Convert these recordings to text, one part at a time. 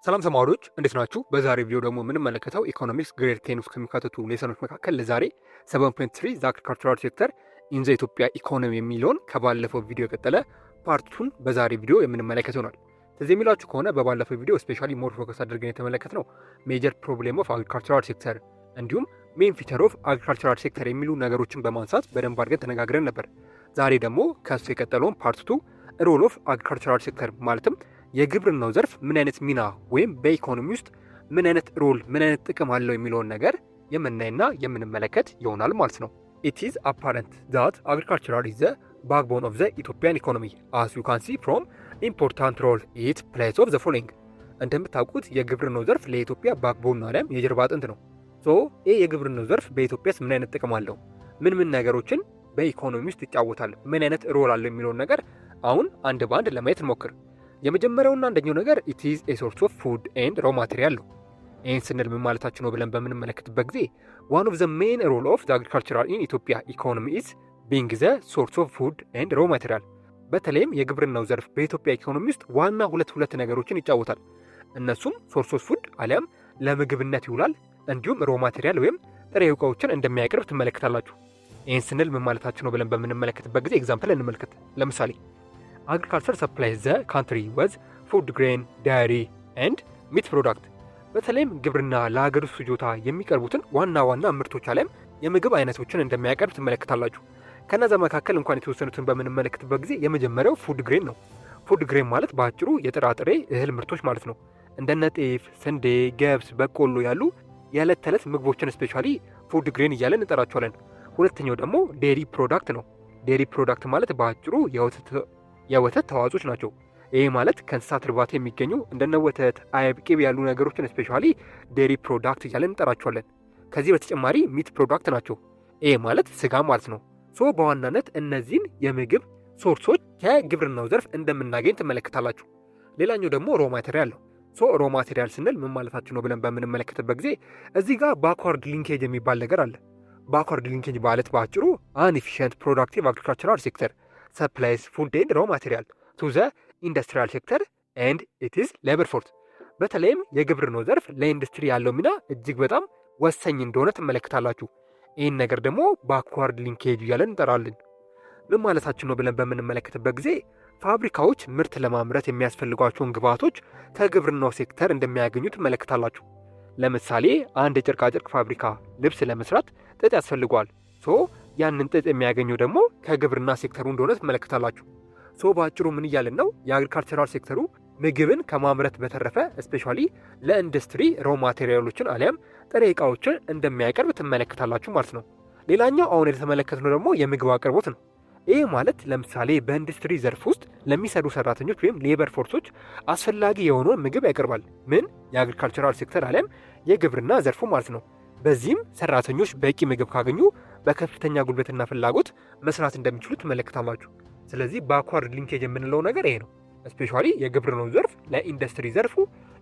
ሰላም ተማሪዎች እንዴት ናችሁ? በዛሬ ቪዲዮ ደግሞ የምንመለከተው ኢኮኖሚክስ ግሬድ 10 ውስጥ ከሚካተቱ ሌሰኖች መካከል ለዛሬ 7.3 ዘ አግሪካልቸራል ሴክተር ኢን ዘ ኢትዮጵያ ኢኮኖሚ የሚለውን ከባለፈው ቪዲዮ የቀጠለ ፓርቱን በዛሬ ቪዲዮ የምንመለከት ይሆናል። ስለዚህ የሚላችሁ ከሆነ በባለፈው ቪዲዮ ስፔሻሊ ሞር ፎከስ አድርገን የተመለከትነው ሜጀር ፕሮብሌም ኦፍ አግሪካልቸራል ሴክተር እንዲሁም ሜን ፊቸር ኦፍ አግሪካልቸራል ሴክተር የሚሉ ነገሮችን በማንሳት በደንብ አድርገን ተነጋግረን ነበር። ዛሬ ደግሞ ከሱ የቀጠለውን ፓርት 2 ሮል ኦፍ አግሪካልቸራል ሴክተር ማለትም የግብርናው ዘርፍ ምን አይነት ሚና ወይም በኢኮኖሚ ውስጥ ምን አይነት ሮል ምን አይነት ጥቅም አለው የሚለውን ነገር የምናይና የምንመለከት ይሆናል ማለት ነው። ኢት ኢዝ አፓረንት ዛት አግሪካልቸር ኢዝ ዘ ባክቦን ኦፍ ዘ ኢትዮጵያን ኢኮኖሚ አስ ዩ ካን ሲ ፍሮም ኢምፖርታንት ሮል ኢት ፕሌይስ ኦፍ ዘ ፎሎዊንግ። እንደምታውቁት የግብርናው ዘርፍ ለኢትዮጵያ ባክቦን አሊያም የጀርባ አጥንት ነው። ሶ ይህ የግብርናው ዘርፍ በኢትዮጵያስ ምን አይነት ጥቅም አለው፣ ምን ነገሮችን በኢኮኖሚ ውስጥ ይጫወታል፣ ምን አይነት ሮል አለው የሚለውን ነገር አሁን አንድ በአንድ ለማየት እንሞክር። የመጀመሪያውና አንደኛው ነገር ኢት ኢዝ ኤ ሶርስ ኦፍ ፉድ ኤንድ ሮ ማቴሪያል ነው። ይህን ስንል ምን ማለታችን ነው ብለን በምንመለከትበት ጊዜ ዋን ኦፍ ዘ ሜን ሮል ኦፍ ዘ አግሪካልቸራል ኢን ኢትዮጵያ ኢኮኖሚ ኢዝ ቢንግ ዘ ሶርስ ኦፍ ፉድ ኤንድ ሮ ማቴሪያል። በተለይም የግብርናው ዘርፍ በኢትዮጵያ ኢኮኖሚ ውስጥ ዋና ሁለት ነገሮችን ይጫወታል። እነሱም ሶርስ ኦፍ ፉድ አሊያም ለምግብነት ይውላል፣ እንዲሁም ሮ ማቴሪያል ወይም ጥሬ ዕቃዎችን እንደሚያቀርብ ትመለከታላችሁ። ይህን ስንል ምን ማለታችን ነው ብለን በምንመለከትበት ጊዜ ኤግዛምፕል እንመልከት። ለምሳሌ agriculture supplies the country with food grain, dairy and meat product። በተለይም ግብርና ለሀገር ውስጥ ፍጆታ የሚቀርቡትን ዋና ምርቶች አለም የምግብ አይነቶችን እንደሚያቀርብ ትመለከታላችሁ። ከነዛ መካከል እንኳን የተወሰኑትን በምንመለከትበት ጊዜ የመጀመሪያው ፉድ ግሬን ነው። ፉድ ግሬን ማለት በአጭሩ የጥራጥሬ እህል ምርቶች ማለት ነው። እንደነ ጤፍ፣ ስንዴ፣ ገብስ፣ በቆሎ ያሉ የዕለት ተዕለት ምግቦችን ስፔሻሊ ፉድ ግሬን እያለን እንጠራቸዋለን። ሁለተኛው ደግሞ ዴሪ ፕሮዳክት ነው። ዴሪ ፕሮዳክት ማለት በአጭሩ የወተት ተዋጽኦች ናቸው። ይህ ማለት ከእንስሳት እርባታ የሚገኙ እንደነ ወተት፣ አይብ፣ ቅቤ ያሉ ነገሮችን ስፔሻሊ ዴሪ ፕሮዳክት እያለን እንጠራቸዋለን። ከዚህ በተጨማሪ ሚት ፕሮዳክት ናቸው። ይህ ማለት ስጋ ማለት ነው። ሶ በዋናነት እነዚህን የምግብ ሶርሶች ከግብርናው ዘርፍ እንደምናገኝ ትመለከታላችሁ። ሌላኛው ደግሞ ሮ ማቴሪያል ነው። ሶ ሮ ማቴሪያል ስንል ምን ማለታችን ነው ብለን በምንመለከትበት ጊዜ እዚህ ጋር ባክዋርድ ሊንኬጅ የሚባል ነገር አለ። ባክዋርድ ሊንኬጅ ማለት በአጭሩ አንኤፊሽንት ፕሮዳክቲቭ አግሪካልቸራል ሴክተር supplies food and raw material to the industrial sector and it is labor force። በተለይም የግብርናው ዘርፍ ለኢንዱስትሪ ያለው ሚና እጅግ በጣም ወሳኝ እንደሆነ ትመለከታላችሁ። ይህን ነገር ደግሞ ባክዋርድ ሊንኬጅ እያለን እንጠራለን። ምን ማለታችን ነው ብለን በምንመለከትበት ጊዜ ፋብሪካዎች ምርት ለማምረት የሚያስፈልጓቸውን ግብዓቶች ከግብርናው ሴክተር እንደሚያገኙ ትመለከታላችሁ። ለምሳሌ አንድ የጨርቃጨርቅ ፋብሪካ ልብስ ለመስራት ጥጥ ያስፈልገዋል። ያንን ጥጥ የሚያገኘው ደግሞ ከግብርና ሴክተሩ እንደሆነ ትመለከታላችሁ። በአጭሩ ምን እያልን ነው? የአግሪካልቸራል ሴክተሩ ምግብን ከማምረት በተረፈ ስፔሻሊ ለኢንዱስትሪ ሮ ማቴሪያሎችን አሊያም ጥሬ ዕቃዎችን እንደሚያቀርብ ትመለከታላችሁ ማለት ነው። ሌላኛው አሁን የተመለከትነው ደግሞ የምግብ አቅርቦት ነው። ይህ ማለት ለምሳሌ በኢንዱስትሪ ዘርፍ ውስጥ ለሚሰሩ ሰራተኞች ወይም ሌበር ፎርሶች አስፈላጊ የሆነውን ምግብ ያቀርባል። ምን? የአግሪካልቸራል ሴክተር አሊያም የግብርና ዘርፉ ማለት ነው። በዚህም ሰራተኞች በቂ ምግብ ካገኙ በከፍተኛ ጉልበትና ፍላጎት መስራት እንደሚችሉ ትመለከታላችሁ። ስለዚህ ባክዋርድ ሊንኬጅ የምንለው ነገር ይሄ ነው። ስፔሻሊ የግብርናው ዘርፍ ለኢንዱስትሪ ዘርፉ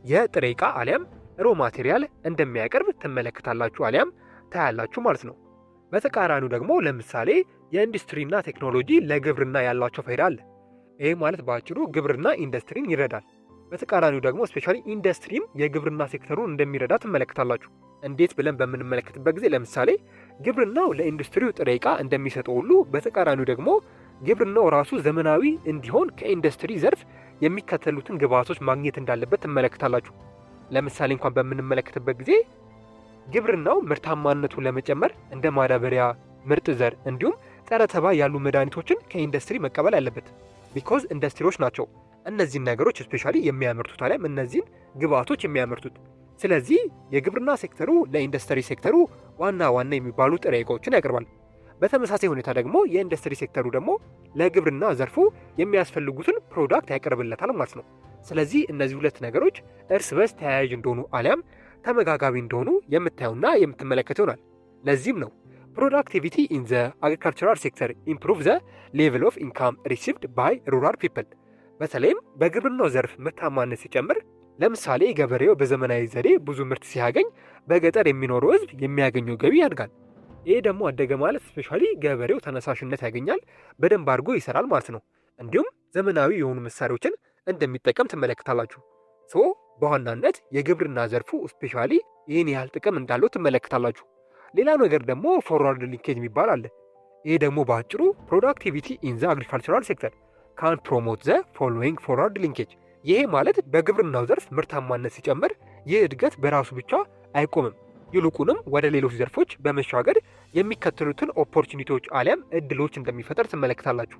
የጥሬ ዕቃ አሊያም ሮ ማቴሪያል እንደሚያቀርብ ትመለከታላችሁ አሊያም ታያላችሁ ማለት ነው። በተቃራኒው ደግሞ ለምሳሌ የኢንዱስትሪና ቴክኖሎጂ ለግብርና ያላቸው ፋይዳ አለ። ይህ ማለት በአጭሩ ግብርና ኢንዱስትሪን ይረዳል። በተቃራኒው ደግሞ ስፔሻሊ ኢንዱስትሪም የግብርና ሴክተሩን እንደሚረዳ ትመለከታላችሁ። እንዴት ብለን በምንመለከትበት ጊዜ ለምሳሌ ግብርናው ለኢንዱስትሪው ጥሬ ዕቃ እንደሚሰጠው ሁሉ በተቃራኒው ደግሞ ግብርናው ራሱ ዘመናዊ እንዲሆን ከኢንዱስትሪ ዘርፍ የሚከተሉትን ግብዓቶች ማግኘት እንዳለበት ትመለከታላችሁ። ለምሳሌ እንኳን በምንመለከትበት ጊዜ ግብርናው ምርታማነቱን ለመጨመር እንደ ማዳበሪያ፣ ምርጥ ዘር እንዲሁም ጸረ ተባይ ያሉ መድኃኒቶችን ከኢንዱስትሪ መቀበል አለበት። ቢኮዝ ኢንዱስትሪዎች ናቸው እነዚህን ነገሮች ስፔሻሊ የሚያመርቱት አሊያም እነዚህን ግብዓቶች የሚያመርቱት። ስለዚህ የግብርና ሴክተሩ ለኢንዱስትሪ ሴክተሩ ዋና የሚባሉ ጥሬ ዕቃዎችን ያቀርባል። በተመሳሳይ ሁኔታ ደግሞ የኢንዱስትሪ ሴክተሩ ደግሞ ለግብርና ዘርፉ የሚያስፈልጉትን ፕሮዳክት ያቀርብለታል ማለት ነው። ስለዚህ እነዚህ ሁለት ነገሮች እርስ በርስ ተያያዥ እንደሆኑ አሊያም ተመጋጋቢ እንደሆኑ የምታዩና የምትመለከቱ ይሆናል። ለዚህም ነው ፕሮዳክቲቪቲ ኢን ዘ አግሪካልቸራል ሴክተር ኢምፕሩቭ ዘ ሌቭል ኦፍ ኢንካም ሪሲቭድ ባይ ሩራል ፒፕል። በተለይም በግብርናው ዘርፍ ምርታማነት ሲጨምር ለምሳሌ ገበሬው በዘመናዊ ዘዴ ብዙ ምርት ሲያገኝ በገጠር የሚኖረው ሕዝብ የሚያገኘው ገቢ ያድጋል። ይህ ደግሞ አደገ ማለት ስፔሻሊ ገበሬው ተነሳሽነት ያገኛል፣ በደንብ አድርጎ ይሰራል ማለት ነው። እንዲሁም ዘመናዊ የሆኑ መሳሪያዎችን እንደሚጠቀም ትመለከታላችሁ። በዋናነት የግብርና ዘርፉ ስፔሻሊ ይህን ያህል ጥቅም እንዳለው ትመለከታላችሁ። ሌላ ነገር ደግሞ ፎርዋርድ ሊንኬጅ የሚባል አለ። ይሄ ደግሞ በአጭሩ ፕሮዳክቲቪቲ ኢን ዘ አግሪካልቸራል ሴክተር ካን ፕሮሞት ዘ ፎሎዊንግ ፎርዋርድ ሊንኬጅ። ይሄ ማለት በግብርናው ዘርፍ ምርታማነት ሲጨምር ይህ እድገት በራሱ ብቻ አይቆምም፣ ይልቁንም ወደ ሌሎች ዘርፎች በመሻገር የሚከተሉትን ኦፖርቹኒቲዎች አሊያም እድሎች እንደሚፈጠር ትመለከታላችሁ።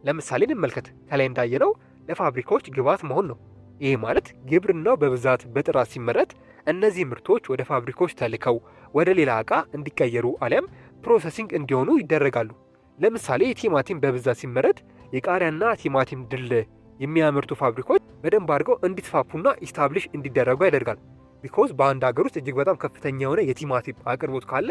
ለምሳሌ እንመልከት። ከላይ እንዳየነው ለፋብሪካዎች ግብዓት መሆን ነው። ይህ ማለት ግብርናው በብዛት በጥራት ሲመረት እነዚህ ምርቶች ወደ ፋብሪካዎች ተልከው ወደ ሌላ ዕቃ እንዲቀየሩ አሊያም ፕሮሰሲንግ እንዲሆኑ ይደረጋሉ። ለምሳሌ ቲማቲም በብዛት ሲመረት የቃሪያና ቲማቲም ድል የሚያመርቱ ፋብሪካዎች በደንብ አድርገው እንዲስፋፉና ኢስታብሊሽ እንዲደረጉ ያደርጋል። ቢኮዝ በአንድ ሀገር ውስጥ እጅግ በጣም ከፍተኛ የሆነ የቲማቲም አቅርቦት ካለ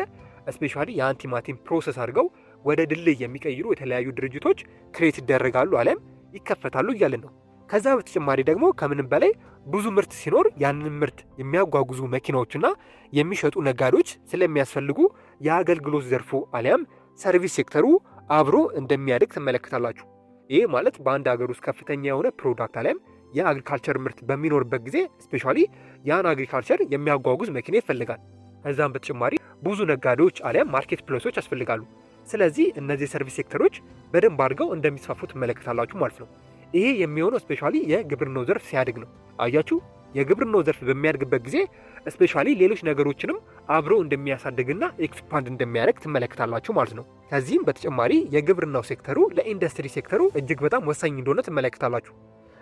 ስፔሻሊ ያን ቲማቲም ፕሮሰስ አድርገው ወደ ድልህ የሚቀይሩ የተለያዩ ድርጅቶች ክሬት ይደረጋሉ አሊያም ይከፈታሉ እያልን ነው። ከዛ በተጨማሪ ደግሞ ከምንም በላይ ብዙ ምርት ሲኖር ያንን ምርት የሚያጓጉዙ መኪናዎችና የሚሸጡ ነጋዴዎች ስለሚያስፈልጉ የአገልግሎት ዘርፉ አሊያም ሰርቪስ ሴክተሩ አብሮ እንደሚያድግ ትመለከታላችሁ። ይህ ማለት በአንድ ሀገር ውስጥ ከፍተኛ የሆነ ፕሮዳክት አሊያም የአግሪካልቸር ምርት በሚኖርበት ጊዜ ስፔሻሊ ያን አግሪካልቸር የሚያጓጉዝ መኪና ይፈልጋል። ከዛም በተጨማሪ ብዙ ነጋዴዎች አሊያም ማርኬት ፕሌሶች ያስፈልጋሉ። ስለዚህ እነዚህ የሰርቪስ ሴክተሮች በደንብ አድርገው እንደሚስፋፉ ትመለከታላችሁ ማለት ነው። ይሄ የሚሆነው ስፔሻሊ የግብርናው ዘርፍ ሲያድግ ነው። አያችሁ፣ የግብርናው ዘርፍ በሚያድግበት ጊዜ ስፔሻሊ ሌሎች ነገሮችንም አብሮ እንደሚያሳድግና ኤክስፓንድ እንደሚያደርግ ትመለከታላችሁ ማለት ነው። ከዚህም በተጨማሪ የግብርናው ሴክተሩ ለኢንዱስትሪ ሴክተሩ እጅግ በጣም ወሳኝ እንደሆነ ትመለከታላችሁ።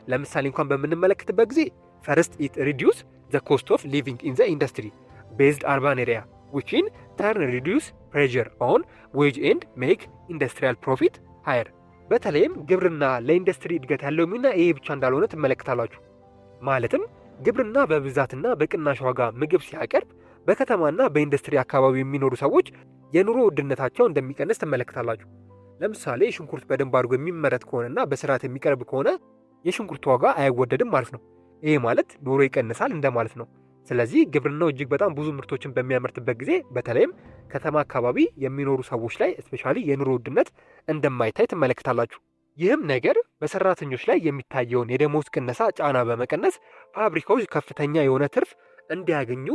ለምሳሌ እንኳን በምንመለከትበት ጊዜ ፈርስት ኢት ሪዲዩስ ዘ ኮስት ኦፍ ሊቪንግ ኢን ዘ ኢንዱስትሪ ቤዝድ አርባን ኤሪያ ዊች ኢን ተርን ሪዲዩስ ፕሬዠር ኦን ዌጅ ኤንድ ሜክ ኢንዱስትሪያል ፕሮፊት ሃየር። በተለይም ግብርና ለኢንዱስትሪ እድገት ያለው ሚና ይሄ ብቻ እንዳልሆነ ትመለከታላችሁ። ማለትም ግብርና በብዛትና በቅናሽ ዋጋ ምግብ ሲያቀርብ በከተማና በኢንዱስትሪ አካባቢ የሚኖሩ ሰዎች የኑሮ ውድነታቸው እንደሚቀንስ ትመለከታላችሁ። ለምሳሌ ሽንኩርት በደንብ አድርጎ የሚመረት ከሆነና በስርዓት የሚቀርብ ከሆነ የሽንኩርት ዋጋ አይወደድም ማለት ነው። ይሄ ማለት ኑሮ ይቀንሳል እንደማለት ነው። ስለዚህ ግብርናው እጅግ በጣም ብዙ ምርቶችን በሚያመርትበት ጊዜ በተለይም ከተማ አካባቢ የሚኖሩ ሰዎች ላይ ስፔሻሊ የኑሮ ውድነት እንደማይታይ ትመለከታላችሁ። ይህም ነገር በሰራተኞች ላይ የሚታየውን የደሞዝ ቅነሳ ጫና በመቀነስ ፋብሪካዎች ከፍተኛ የሆነ ትርፍ እንዲያገኙ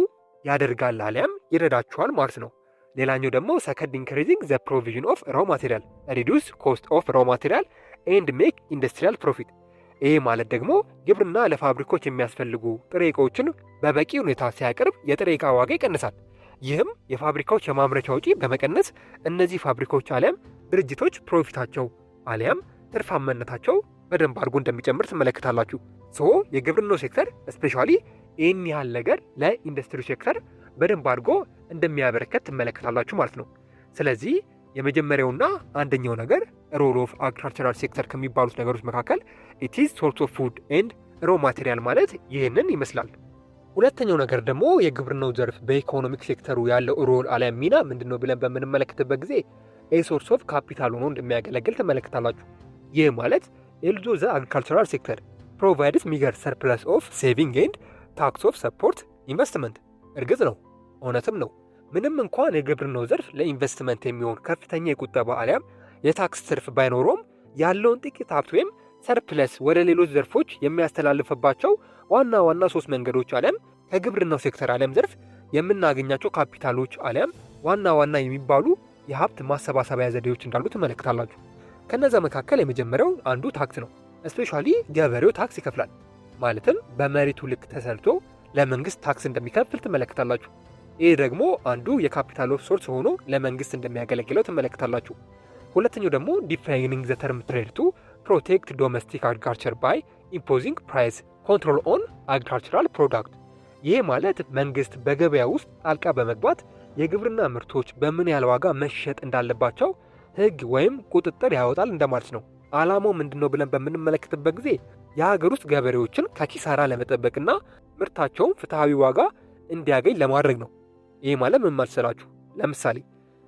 ያደርጋል አሊያም ይረዳቸዋል ማለት ነው። ሌላኛው ደግሞ ሰከንድ ኢንክሪዚንግ ዘ ፕሮቪዥን ኦፍ ራው ማቴሪያል ሪዲዩስ ኮስት ኦፍ ራው ማቴሪያል ኤንድ ሜክ ኢንዱስትሪያል ፕሮፊት። ይሄ ማለት ደግሞ ግብርና ለፋብሪካዎች የሚያስፈልጉ ጥሬ ዕቃዎችን በበቂ ሁኔታ ሲያቀርብ የጥሬ ዕቃ ዋጋ ይቀንሳል። ይህም የፋብሪካዎች የማምረቻ ወጪ በመቀነስ እነዚህ ፋብሪካዎች አሊያም ድርጅቶች ፕሮፊታቸው አሊያም ትርፋማነታቸው በደንብ አድርጎ እንደሚጨምር ትመለከታላችሁ። የግብርናው ሴክተር ስፔሻሊ ይህን ያህል ነገር ለኢንዱስትሪ ሴክተር በደንብ አድርጎ እንደሚያበረከት ትመለከታላችሁ ማለት ነው። ስለዚህ የመጀመሪያውና አንደኛው ነገር ሮል ኦፍ አግሪካልቸራል ሴክተር ከሚባሉት ነገሮች መካከል ኢት ኢዝ ሶርስ ኦፍ ፉድ ኤንድ ሮ ማቴሪያል ማለት ይህንን ይመስላል። ሁለተኛው ነገር ደግሞ የግብርናው ዘርፍ በኢኮኖሚክ ሴክተሩ ያለው ሮል አሊያም ሚና ምንድነው ብለን በምንመለከትበት ጊዜ ሶርስ ኦፍ ካፒታል ሆኖ እንደሚያገለግል ትመለከታላችሁ። ይህ ማለት ኤልዞ ዘ አግሪካልቸራል ሴክተር ፕሮቫይድስ ሚገር ሰርፕለስ ኦፍ ሴቪንግ ኤንድ ታክስ ኦፍ ሰፖርት ኢንቨስትመንት። እርግጥ ነው፣ እውነትም ነው። ምንም እንኳን የግብርናው ዘርፍ ለኢንቨስትመንት የሚሆን ከፍተኛ የቁጠባ አሊያም የታክስ ትርፍ ባይኖረውም ያለውን ጥቂት ሀብት ወይም ሰርፕለስ ወደ ሌሎች ዘርፎች የሚያስተላልፍባቸው ዋና ዋና 3 መንገዶች አሊያም ከግብርናው ሴክተር አሊያም ዘርፍ የምናገኛቸው ካፒታሎች አሊያም ዋና ዋና የሚባሉ የሀብት ማሰባሰቢያ ዘዴዎች እንዳሉ ትመለከታላችሁ። ከነዛ መካከል የመጀመሪያው አንዱ ታክስ ነው። ስፔሻሊ ገበሬው ታክስ ይከፍላል። ማለትም በመሬቱ ልክ ተሰልቶ ለመንግስት ታክስ እንደሚከፍል ትመለከታላችሁ። ይህ ደግሞ አንዱ የካፒታል ኦፍ ሶርስ ሆኖ ለመንግስት እንደሚያገለግለው ትመለከታላችሁ። ሁለተኛው ደግሞ ዲፋይኒንግ ዘ ተርም ትሬድ ቱ ፕሮቴክት ዶሜስቲክ አግሪካልቸር ባይ ኢምፖዚንግ ፕራይስ ኮንትሮል ኦን አግሪካልቸራል ፕሮዳክት። ይህ ማለት መንግስት በገበያ ውስጥ ጣልቃ በመግባት የግብርና ምርቶች በምን ያህል ዋጋ መሸጥ እንዳለባቸው ህግ ወይም ቁጥጥር ያወጣል እንደማለት ነው። ዓላማው ምንድነው ብለን በምንመለከትበት ጊዜ የሀገር ውስጥ ገበሬዎችን ከኪሳራ ለመጠበቅና ምርታቸውን ፍትሐዊ ዋጋ እንዲያገኝ ለማድረግ ነው። ይህ ማለት ምን መሰላችሁ?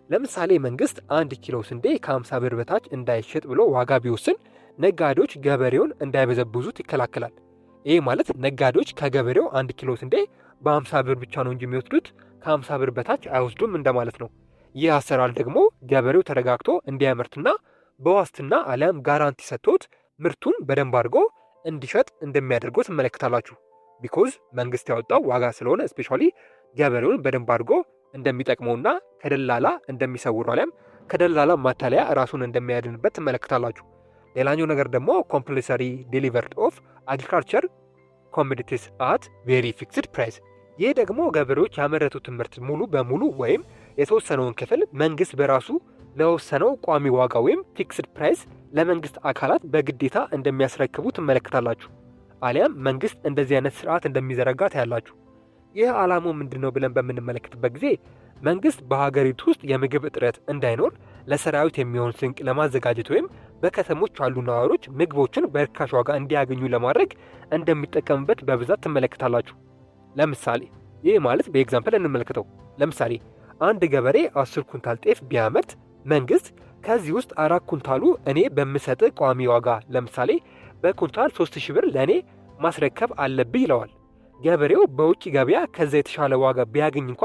ለምሳሌ መንግስት 1 ኪሎ ስንዴ ከ50 ብር በታች እንዳይሸጥ ብሎ ዋጋ ቢወስን ነጋዴዎች ገበሬውን እንዳይበዘብዙት ይከላከላል። ይህ ማለት ነጋዴዎች ከገበሬው 1 ኪሎ ስንዴ በ50 ብር ብቻ ነው እንጂ የሚወስዱት ከ50 ብር በታች አይወስዱም እንደማለት ነው። ይህ አሰራር ደግሞ ገበሬው ተረጋግቶ እንዲያመርትና በዋስትና አሊያም ጋራንቲ ሰጥቶት ምርቱን በደንብ አድርጎ እንዲሸጥ እንደሚያደርገው ትመለከታላችሁ። ቢኮዝ መንግስት ያወጣው ዋጋ ስለሆነ ስፔሻሊ ገበሬውን በደንብ አድርጎ እንደሚጠቅመውና ከደላላ እንደሚሰውሩ አሊያም ከደላላ ማታለያ ራሱን እንደሚያድንበት ትመለከታላችሁ። ሌላኛው ነገር ደግሞ ኮምፕልሰሪ ዴሊቨርድ ኦፍ አግሪካልቸር ኮሞዲቲስ አት ቬሪ ፊክስድ ፕራይስ። ይህ ደግሞ ገበሬዎች ያመረቱትን ምርት ሙሉ በሙሉ ወይም የተወሰነውን ክፍል መንግስት በራሱ ለወሰነው ቋሚ ዋጋ ወይም ፊክስድ ፕራይስ ለመንግስት አካላት በግዴታ እንደሚያስረክቡ ትመለከታላችሁ። አሊያም መንግስት እንደዚህ አይነት ስርዓት እንደሚዘረጋ ታያላችሁ። ይህ ዓላማው ምንድን ነው ብለን በምንመለከትበት ጊዜ መንግስት በሀገሪቱ ውስጥ የምግብ እጥረት እንዳይኖር ለሰራዊት የሚሆን ስንቅ ለማዘጋጀት ወይም በከተሞች ያሉ ነዋሪዎች ምግቦችን በርካሽ ዋጋ እንዲያገኙ ለማድረግ እንደሚጠቀምበት በብዛት ትመለከታላችሁ። ለምሳሌ ይህ ማለት በኤግዛምፕል እንመለከተው። ለምሳሌ አንድ ገበሬ 10 ኩንታል ጤፍ ቢያመርት መንግስት ከዚህ ውስጥ 4 ኩንታሉ እኔ በምሰጥ ቋሚ ዋጋ ለምሳሌ በኩንታል 3000 ብር ለእኔ ማስረከብ አለብኝ ይለዋል። ገበሬው በውጭ ገበያ ከዛ የተሻለ ዋጋ ቢያገኝ እንኳ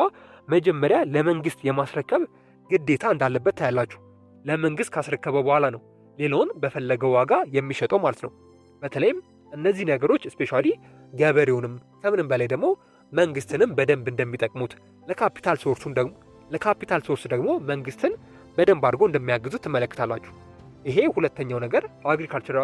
መጀመሪያ ለመንግስት የማስረከብ ግዴታ እንዳለበት ታያላችሁ። ለመንግስት ካስረከበ በኋላ ነው ሌላውን በፈለገው ዋጋ የሚሸጠው ማለት ነው። በተለይም እነዚህ ነገሮች ስፔሻሊ ገበሬውንም ከምንም በላይ ደግሞ መንግስትንም በደንብ እንደሚጠቅሙት ለካፒታል ሶርስ ደግሞ መንግስትን በደንብ አድርጎ እንደሚያግዙት ትመለከታላችሁ። ይሄ ሁለተኛው ነገር አግሪካልቸር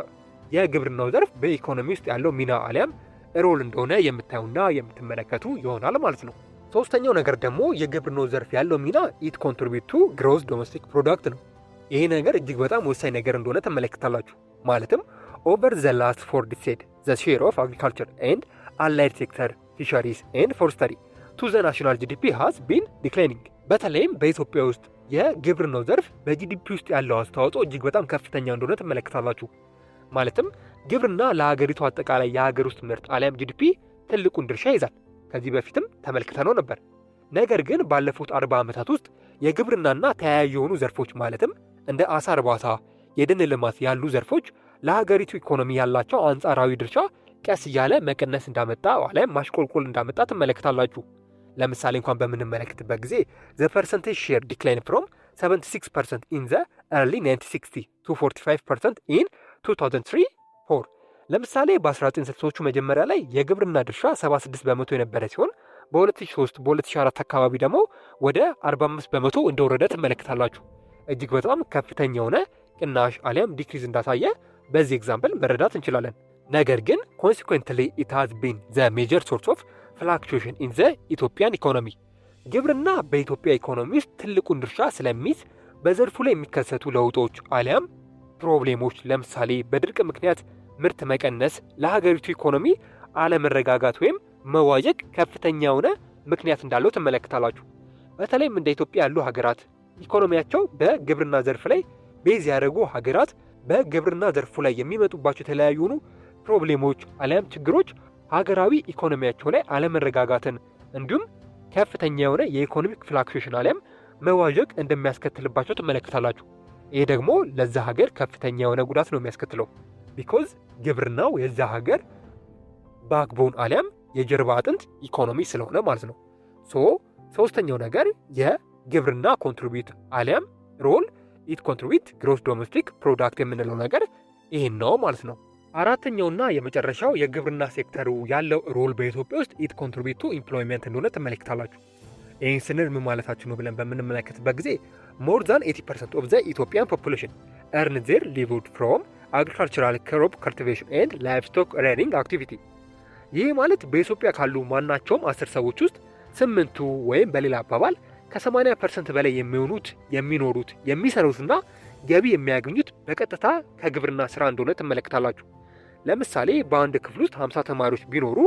የግብርናው ዘርፍ በኢኮኖሚ ውስጥ ያለው ሚና አሊያም ሮል እንደሆነ የምታዩና የምትመለከቱ ይሆናል ማለት ነው። ሶስተኛው ነገር ደግሞ የግብርናው ዘርፍ ያለው ሚና ኢት ኮንትሪቢዩት ቱ ግሮስ ዶሜስቲክ ፕሮዳክት ነው። ይሄ ነገር እጅግ በጣም ወሳኝ ነገር እንደሆነ ትመለከታላችሁ። ማለትም ኦቨር ዘ ላስት 4 ዲኬድ ዘ ሼር ኦፍ አግሪካልቸር ኤንድ አላይድ ሴክተር ፊሸሪስ ኤንድ ፎረስተሪ ቱ ዘ ናሽናል ጂዲፒ ሃዝ ቢን ዲክላይኒንግ። በተለይም በኢትዮጵያ ውስጥ የግብርናው ዘርፍ በጂዲፒ ውስጥ ያለው አስተዋጽኦ እጅግ በጣም ከፍተኛ እንደሆነ ትመለከታላችሁ። ማለትም ግብርና ለሀገሪቱ አጠቃላይ የሀገር ውስጥ ምርት አሊያም ጂዲፒ ትልቁን ድርሻ ይዛል። ከዚህ በፊትም ተመልክተነው ነበር። ነገር ግን ባለፉት 40 ዓመታት ውስጥ የግብርናና ተያያዥ የሆኑ ዘርፎች ማለትም እንደ አሳ እርባታ፣ የደን ልማት ያሉ ዘርፎች ለሀገሪቱ ኢኮኖሚ ያላቸው አንጻራዊ ድርሻ ቀስ እያለ መቀነስ እንዳመጣ አሊያም ማሽቆልቆል እንዳመጣ ትመለከታላችሁ። ለምሳሌ እንኳን በምንመለከትበት ጊዜ ዘ ፐርሰንቴጅ ሼር ዲክላይን ፍሮም 76% ኢን ዘ ኤርሊ 1960 ቱ 45% ኢን 2003-4። ለምሳሌ በ1960ዎቹ መጀመሪያ ላይ የግብርና ድርሻ 76 በመቶ የነበረ ሲሆን በ2003-2004 አካባቢ ደግሞ ወደ 45 በመቶ እንደወረደ ትመለከታላችሁ። እጅግ በጣም ከፍተኛ የሆነ ቅናሽ አሊያም ዲክሪዝ እንዳሳየ በዚህ ኤግዛምፕል መረዳት እንችላለን። ነገር ግን ኮንሲኩዌንትሊ ኢት ሃዝ ቢን ዘ ሜጀር ሶርስ ኦፍ ፍላክቹዌሽን ኢን ዘ ኢትዮጵያን ኢኮኖሚ። ግብርና በኢትዮጵያ ኢኮኖሚ ውስጥ ትልቁን ድርሻ ስለሚይዝ በዘርፉ ላይ የሚከሰቱ ለውጦች አሊያም ፕሮብሌሞች ለምሳሌ በድርቅ ምክንያት ምርት መቀነስ ለሀገሪቱ ኢኮኖሚ አለመረጋጋት ወይም መዋዠቅ ከፍተኛ የሆነ ምክንያት እንዳለው ትመለከታላችሁ። በተለይም እንደ ኢትዮጵያ ያሉ ሀገራት ኢኮኖሚያቸው በግብርና ዘርፍ ላይ ቤዝ ያደረጉ ሀገራት በግብርና ዘርፉ ላይ የሚመጡባቸው የተለያዩ ፕሮብሌሞች አሊያም ችግሮች ሀገራዊ ኢኮኖሚያቸው ላይ አለመረጋጋትን እንዲሁም ከፍተኛ የሆነ የኢኮኖሚክ ፍላክቹዌሽን አሊያም መዋዠቅ እንደሚያስከትልባቸው ትመለከታላችሁ። ይህ ደግሞ ለዛ ሀገር ከፍተኛ የሆነ ጉዳት ነው የሚያስከትለው። ቢኮዝ ግብርናው የዛ ሀገር ባክቦን አሊያም የጀርባ አጥንት ኢኮኖሚ ስለሆነ ማለት ነው። ሶስተኛው ነገር የግብርና ኮንትሪቢዩት አሊያም ሮል ኢት ኮንትሪቢዩት ግሮስ ዶሜስቲክ ፕሮዳክት የምንለው ነገር ይህን ነው ማለት ነው። አራተኛውና የመጨረሻው የግብርና ሴክተሩ ያለው ሮል በኢትዮጵያ ውስጥ ኢት ኮንትሪቢዩት ቱ ኢምፕሎይመንት እንደሆነ ትመለከታላችሁ። ይህን ስንል ምን ማለታችን ነው ብለን በምንመለከትበት ጊዜ ሞር ዛን 80% ኦፍ ዘ ኢትዮጵያን ፖፑሌሽን ኤርን ዜር ሊቭድ ፍሮም አግሪካልቸራል ክሮፕ ካልቲቬሽን ኤንድ ላይቭስቶክ ሬሪንግ አክቲቪቲ። ይህ ማለት በኢትዮጵያ ካሉ ማናቸውም 10 ሰዎች ውስጥ 8ቱ ወይም በሌላ አባባል ከ80% በላይ የሚሆኑት የሚኖሩት የሚሰሩትና ገቢ የሚያገኙት በቀጥታ ከግብርና ስራ እንደሆነ ትመለከታላችሁ። ለምሳሌ በአንድ ክፍል ውስጥ 50 ተማሪዎች ቢኖሩ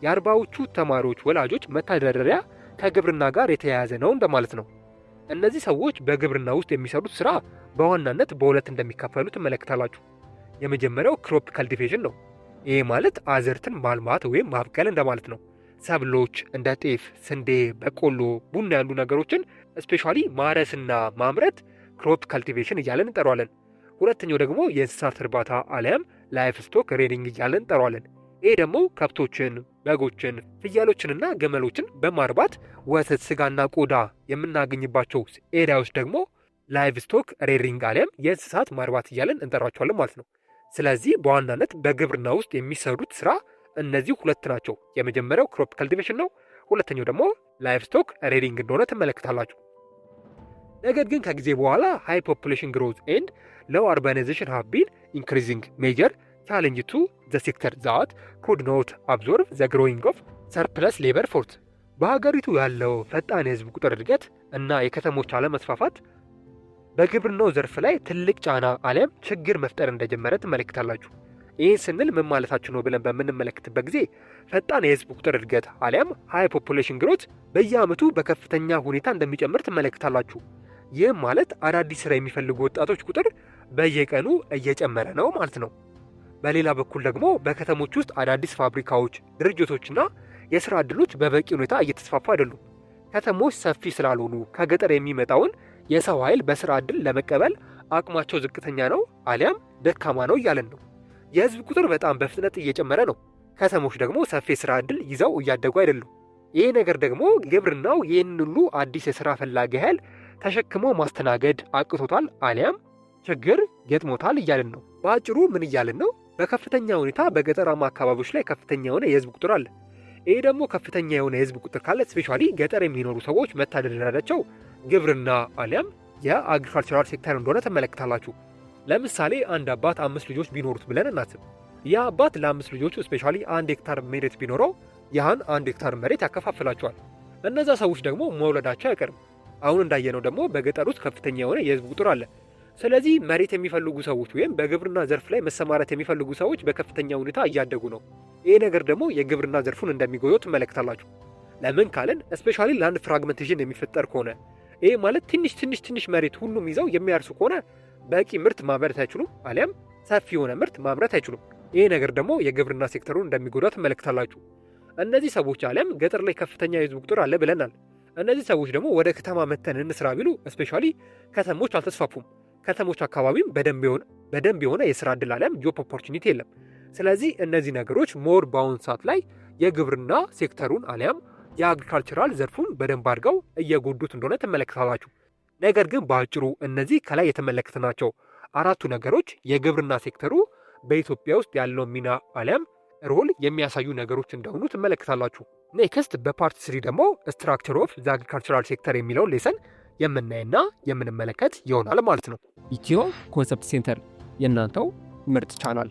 የ40ዎቹ ተማሪዎች ወላጆች መተዳደሪያ ከግብርና ጋር የተያያዘ ነው እንደማለት ነው። እነዚህ ሰዎች በግብርና ውስጥ የሚሰሩት ስራ በዋናነት በሁለት እንደሚከፈሉ ትመለከታላችሁ። የመጀመሪያው ክሮፕ ካልቲቬሽን ነው። ይህ ማለት አዝርትን ማልማት ወይም ማብቀል እንደማለት ነው። ሰብሎች እንደ ጤፍ፣ ስንዴ፣ በቆሎ፣ ቡና ያሉ ነገሮችን ስፔሻሊ ማረስና ማምረት ክሮፕ ካልቲቬሽን እያለን እንጠራዋለን። ሁለተኛው ደግሞ የእንስሳት እርባታ አሊያም ላይፍ ስቶክ ሬዲንግ እያለን እንጠራዋለን። ይህ ደግሞ ከብቶችን፣ በጎችን፣ ፍየሎችንና ገመሎችን በማርባት ወተት፣ ስጋና ቆዳ የምናገኝባቸው ኤሪያዎች ደግሞ ላይቭ ስቶክ ሬሪንግ አሊያም የእንስሳት ማርባት እያለን እንጠራቸዋለን ማለት ነው። ስለዚህ በዋናነት በግብርና ውስጥ የሚሰሩት ስራ እነዚህ ሁለት ናቸው። የመጀመሪያው ክሮፕ ከልቲቬሽን ነው። ሁለተኛው ደግሞ ላይፍ ስቶክ ሬዲንግ እንደሆነ ትመለከታላችሁ። ነገር ግን ከጊዜ በኋላ ሃይ ፖፑሌሽን ግሮዝ ኤንድ ሎው አርባናይዜሽን ሃቭ ቢን ኢንክሪዚንግ ሜጀር ቻሌንጅ ቱ ዘ ሴክተር ዛት ኩድ ኖት አብዞርቭ ዘ ግሮዊንግ ኦፍ ሰርፕለስ ሌበር ፎርስ። በሀገሪቱ ያለው ፈጣን የህዝብ ቁጥር እድገት እና የከተሞች አለመስፋፋት በግብርናው ዘርፍ ላይ ትልቅ ጫና አሊያም ችግር መፍጠር እንደጀመረ ትመለከታላችሁ። ይህን ስንል ምን ማለታችሁ ነው ብለን በምንመለከትበት ጊዜ ፈጣን የህዝብ ቁጥር እድገት አሊያም ሃይ ፖፑሌሽን ግሮት በየዓመቱ በከፍተኛ ሁኔታ እንደሚጨምር ትመለከታላችሁ። ይህም ማለት አዳዲስ ስራ የሚፈልጉ ወጣቶች ቁጥር በየቀኑ እየጨመረ ነው ማለት ነው። በሌላ በኩል ደግሞ በከተሞች ውስጥ አዳዲስ ፋብሪካዎች፣ ድርጅቶችና የስራ ዕድሎች በበቂ ሁኔታ እየተስፋፉ አይደሉም። ከተሞች ሰፊ ስላልሆኑ ከገጠር የሚመጣውን የሰው ኃይል በስራ ዕድል ለመቀበል አቅማቸው ዝቅተኛ ነው አሊያም ደካማ ነው እያለን ነው። የህዝብ ቁጥር በጣም በፍጥነት እየጨመረ ነው። ከተሞች ደግሞ ሰፊ የስራ ዕድል ይዘው እያደጉ አይደሉም። ይህ ነገር ደግሞ ግብርናው ይህን ሁሉ አዲስ የስራ ፈላጊ ኃይል ተሸክሞ ማስተናገድ አቅቶታል አሊያም ችግር ገጥሞታል እያልን ነው። በአጭሩ ምን እያልን ነው? በከፍተኛ ሁኔታ በገጠራማ አካባቢዎች ላይ ከፍተኛ የሆነ የህዝብ ቁጥር አለ። ይህ ደግሞ ከፍተኛ የሆነ የህዝብ ቁጥር ካለ ስፔሻሊ ገጠር የሚኖሩ ሰዎች መተዳደሪያቸው ግብርና አሊያም የአግሪካልቸራል ሴክተር እንደሆነ ትመለከታላችሁ። ለምሳሌ አንድ አባት 5 ልጆች ቢኖሩት ብለን እናስብ። ያ አባት ለ5 ልጆቹ ስፔሻሊ 1 ሄክታር መሬት ቢኖረው ያን 1 ሄክታር መሬት ያከፋፍላቸዋል። እነዛ ሰዎች ደግሞ መውለዳቸው አይቀርም። አሁን እንዳየነው ደግሞ በገጠር ውስጥ ከፍተኛ የሆነ የህዝብ ቁጥር አለ። ስለዚህ መሬት የሚፈልጉ ሰዎች ወይም በግብርና ዘርፍ ላይ መሰማራት የሚፈልጉ ሰዎች በከፍተኛ ሁኔታ እያደጉ ነው። ይህ ነገር ደግሞ የግብርና ዘርፉን እንደሚጎየው ትመለከታላችሁ። ለምን ካልን ስፔሻሊ ላንድ ፍራግመንቴሽን የሚፈጠር ከሆነ ይህ ማለት ትንሽ መሬት ሁሉም ይዘው የሚያርሱ ከሆነ በቂ ምርት ማምረት አይችሉም አሊያም ሰፊ የሆነ ምርት ማምረት አይችሉም። ይህ ነገር ደግሞ የግብርና ሴክተሩን እንደሚጎዳ ትመለከታላችሁ። እነዚህ ሰዎች አሊያም ገጠር ላይ ከፍተኛ የህዝብ ቁጥር አለ ብለናል። እነዚህ ሰዎች ደግሞ ወደ ከተማ መተን እንስራ ቢሉ ስፔሻሊ ከተሞች አልተስፋፉም። ከተሞች አካባቢም በደንብ የሆነ የስራ ዕድል አሊያም ጆብ ኦፖርቹኒቲ የለም። ስለዚህ እነዚህ ነገሮች ሞር በአሁን ሰዓት ላይ የግብርና ሴክተሩን አሊያም የአግሪካልቸራል ዘርፉን በደንብ አድርገው እየጎዱት እንደሆነ ትመለከታላችሁ። ነገር ግን በአጭሩ እነዚህ ከላይ የተመለከትናቸው አራቱ ነገሮች የግብርና ሴክተሩ በኢትዮጵያ ውስጥ ያለውን ሚና አሊያም ሮል የሚያሳዩ ነገሮች እንደሆኑ ትመለከታላችሁ። ኔክስት በፓርት 3 ደግሞ ስትራክቸር ኦፍ ዘ አግሪካልቸራል ሴክተር የሚለውን ሌሰን የምናይና የምንመለከት ይሆናል ማለት ነው። ኢትዮ ኮንሰፕት ሴንተር የእናንተው ምርጥ ቻናል